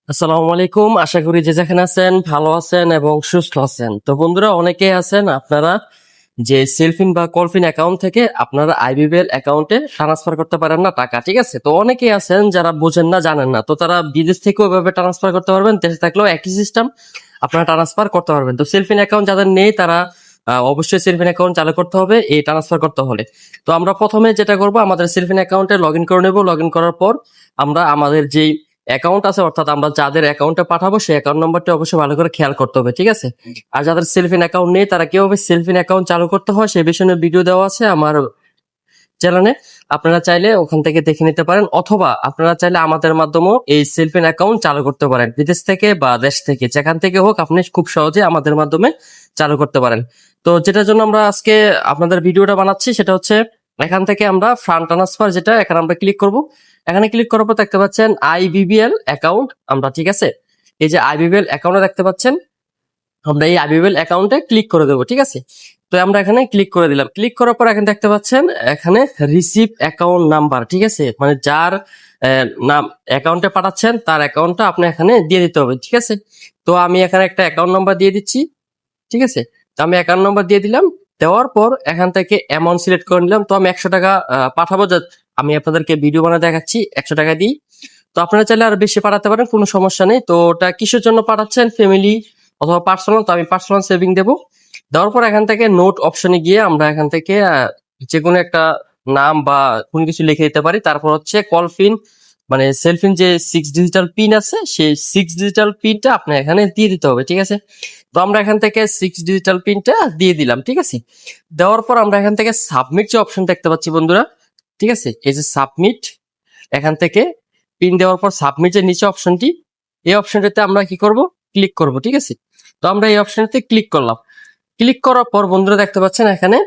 আসসালামু আলাইকুম। আশা করি যে যেখানে আছেন ভালো আছেন এবং সুস্থ আছেন। তো বন্ধুরা, অনেকেই আছেন আপনারা যে সেলফিন বা কলফিন অ্যাকাউন্ট থেকে আপনারা আইবিএল অ্যাকাউন্টে ট্রান্সফার করতে পারেন না টাকা, ঠিক আছে? তো অনেকেই আছেন যারা বোঝেন না, জানেন না, তো তারা বিদেশ থেকেও ওইভাবে ট্রান্সফার করতে পারবেন, দেশে থাকলেও একই সিস্টেম, আপনারা ট্রান্সফার করতে পারবেন। তো সেলফিন অ্যাকাউন্ট যাদের নেই তারা অবশ্যই সেলফিন অ্যাকাউন্ট চালু করতে হবে এই ট্রান্সফার করতে হলে। তো আমরা প্রথমে যেটা করব, আমাদের সেলফিন অ্যাকাউন্টে লগ ইন করে নেব। লগ ইন করার পর আমরা আমাদের যেই অ্যাকাউন্ট আছে, অর্থাৎ আমরা যাদের অ্যাকাউন্টে পাঠাবো সেই অ্যাকাউন্ট নাম্বারটা অবশ্যই ভালো করে খেয়াল করতে হবে, ঠিক আছে? আর যাদের সেলফিন অ্যাকাউন্ট নেই তারা কিভাবে সেলফিন অ্যাকাউন্ট চালু করতে হয় সেই বিষয়ে ভিডিও দেওয়া আছে আমার চ্যানেলে। আপনারা চাইলে ওখান থেকে দেখে নিতে পারেন, অথবা আপনারা চাইলে আমাদের মাধ্যমেও এই সেলফিন অ্যাকাউন্ট চালু করতে পারেন। বিদেশ থেকে বা দেশ থেকে যেখান থেকে হোক আপনি খুব সহজে আমাদের মাধ্যমে চালু করতে পারেন। তো যেটার জন্য আমরা আজকে আপনাদের ভিডিওটা বানাচ্ছি সেটা হচ্ছে, এখান থেকে আমরা ফান্ড ট্রান্সফার, যেটা এখানে আমরা ক্লিক করব। এখানে ক্লিক করার পর দেখতে পাচ্ছেন আইবিবিএল অ্যাকাউন্ট, আমরা, ঠিক আছে, এই যে আইবিবিএল অ্যাকাউন্টে দেখতে পাচ্ছেন, আমরা এই আইবিএল অ্যাকাউন্টে ক্লিক করে দেবো, ঠিক আছে? তো আমরা এখানে ক্লিক করে দিলাম। ক্লিক করার পর এখানে দেখতে পাচ্ছেন এখানে রিসিভ অ্যাকাউন্ট নাম্বার, ঠিক আছে, মানে যার নাম অ্যাকাউন্টে পাঠাচ্ছেন তার অ্যাকাউন্টটা আপনি এখানে দিয়ে দিতে হবে, ঠিক আছে? তো আমি এখানে একটা অ্যাকাউন্ট নাম্বার দিয়ে দিচ্ছি, ঠিক আছে? তো আমি অ্যাকাউন্ট নাম্বার দিয়ে দিলাম। দেওয়ার পর এখান থেকে অ্যামাউন্ট সিলেক্ট করে নিলাম। তো আমি 100 টাকা পাঠাবো, যা আমি আপনাদেরকে ভিডিও বানিয়ে দেখাচ্ছি 100 টাকা দিই। তো আপনারা চাইলে আরো বেশি পাঠাতে পারেন, কোনো সমস্যা নেই। তো ওটা কিসের জন্য পাঠাচ্ছেন, ফ্যামিলি অথবা পার্সোনাল? তো আমি পার্সোনাল সেভিং দেবো। দেওয়ার পর এখান থেকে নোট অপশনে গিয়ে আমরা এখান থেকে যে কোনো একটা নাম বা কোনো কিছু লিখে দিতে পারি। তারপর হচ্ছে কলফিন, মানে সেলফিন যে 6 ডিজিটাল পিন আছে সেই 6 ডিজিটাল পিনটা আপনি এখানে দিয়ে দিতে হবে, ঠিক আছে? তো আমরা এখান থেকে 6 ডিজিটাল পিনটা দিয়ে দিলাম, ঠিক আছে? দেওয়ার পর আমরা এখান থেকে সাবমিট যে অপশন দেখতে পাচ্ছি বন্ধুরা, ঠিক আছে, এই যে সাবমিট, এখান থেকে পিন দেওয়ার পর সাবমিট যে নিচে অপশনটি, এই অপশনটাতে আমরা কি করব, ক্লিক করব, ঠিক আছে? তো আমরা এই অপশনটাতে ক্লিক করলাম। ক্লিক করার পর বন্ধুরা দেখতে পাচ্ছেন এখানে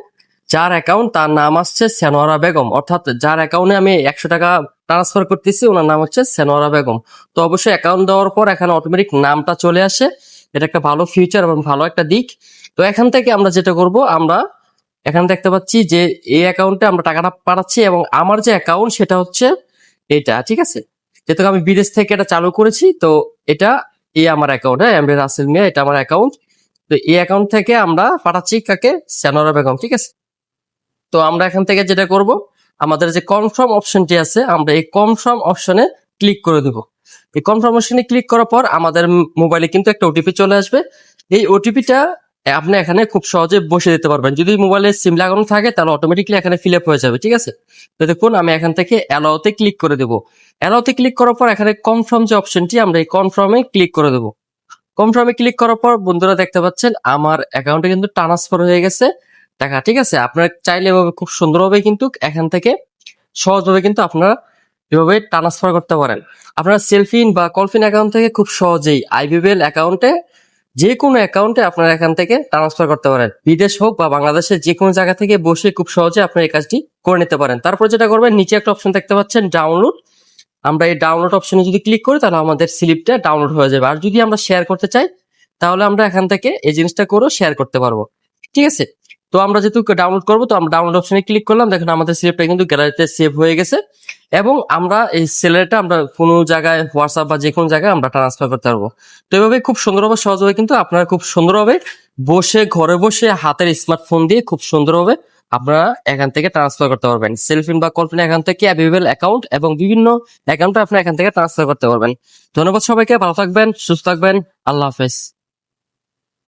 যার অ্যাকাউন্ট তার নাম আসছে সেনোয়ারা বেগম, অর্থাৎ যার অ্যাকাউন্টে আমি 100 টাকা ট্রান্সফার করতেছি ওনার নাম হচ্ছে সেনোয়ারা বেগম। তো অবশ্যই অ্যাকাউন্ট দেওয়ার পর এখানে অটোমেটিক নামটা চলে আসে, এটা একটা ভালো ফিউচার এবং ভালো একটা দিক। তো এখান থেকে আমরা যেটা করব, আমরা এখানে দেখতে পাচ্ছি যে এই অ্যাকাউন্টে আমরা টাকাটা পাঠাচ্ছি এবং আমার যে অ্যাকাউন্ট সেটা হচ্ছে এটা, ঠিক আছে? যেহেতু আমি বিদেশ থেকে এটা চালু করেছি, তো এটা আমার অ্যাকাউন্ট, হ্যাঁ, এমডি রাসেল মিয়া, এটা আমার অ্যাকাউন্ট। তো এই অ্যাকাউন্ট থেকে আমরা পাঠাচ্ছি কাকে, সেনোরা বেগম, ঠিক আছে? তো আমরা এখান থেকে যেটা করব, আমাদের যে কনফার্ম অপশনটি আছে আমরা এই কনফার্ম অপশনে ক্লিক করে দেব। এই কনফার্ম অপশনে ক্লিক করার পর আমাদের মোবাইলে কিন্তু একটা ওটিপি চলে আসবে। এই ওটিপিটা আপনি এখানে খুব সহজে বসে দিতে পারবেন। যদি মোবাইলে সিম লাগানো থাকে তাহলে অটোমেটিকলি এখানে ফিল আপ হয়ে যাবে, ঠিক আছে? তো দেখুন আমি এখান থেকে অ্যালাউতে ক্লিক করে দেব। অ্যালাউতে ক্লিক করার পর এখানে কনফার্ম যে অপশনটি, আমরা এই কনফার্মে ক্লিক করে দেব। কনফার্মে ক্লিক করার পর বন্ধুরা দেখতে পাচ্ছেন আমার অ্যাকাউন্টে কিন্তু ট্রান্সফার হয়ে গেছে টাকা, ঠিক আছে? আপনারা চাইলে এভাবে খুব সুন্দরভাবে কিন্তু এখান থেকে সহজভাবে কিন্তু আপনারা এভাবে ট্রান্সফার করতে পারেন। আপনারা সেলফিন বা কলফিন অ্যাকাউন্ট থেকে খুব সহজেই আইবিএল অ্যাকাউন্টে, যে কোনো অ্যাকাউন্টে আপনারা এখান থেকে ট্রান্সফার করতে পারেন। বিদেশ হোক বা বাংলাদেশের যে কোনো জায়গা থেকে বসে খুব সহজে আপনারা এই কাজটি করে নিতে পারেন। তারপর যেটা করবেন, নিচে একটা অপশন দেখতে পাচ্ছেন ডাউনলোড, আমরা এই ডাউনলোড অপশনে যদি ক্লিক করি তাহলে আমাদের স্লিপটা ডাউনলোড হয়ে যাবে। আর যদি আমরা শেয়ার করতে চাই তাহলে আমরা এখান থেকে এই জিনিসটা করেও শেয়ার করতে পারবো, ঠিক আছে? তো আমরা যেহেতু ডাউনলোড করবো, তো আমরা ডাউনলোড অপশনে ক্লিক করলাম। দেখুন আমাদের স্লিপটা কিন্তু গ্যালারিতে সেভ হয়ে গেছে এবং আমরা এই স্যালারিটা আমরা কোনো জায়গায় হোয়াটসঅ্যাপ বা যে কোনো জায়গায় আমরা ট্রান্সফার করতে পারবো। তো এভাবে খুব সুন্দরভাবে সহজভাবে কিন্তু আপনারা খুব সুন্দরভাবে বসে, ঘরে বসে হাতের স্মার্টফোন দিয়ে খুব সুন্দরভাবে আপনারা এখান থেকে ট্রান্সফার করতে পারবেন। সেলফিন বা কলফিন এখান থেকে অ্যাভেলেবল অ্যাকাউন্ট এবং বিভিন্ন অ্যাকাউন্টে আপনি এখান থেকে ট্রান্সফার করতে পারবেন। ধন্যবাদ সবাইকে, ভালো থাকবেন, সুস্থ থাকবেন, আল্লাহ হাফেজ।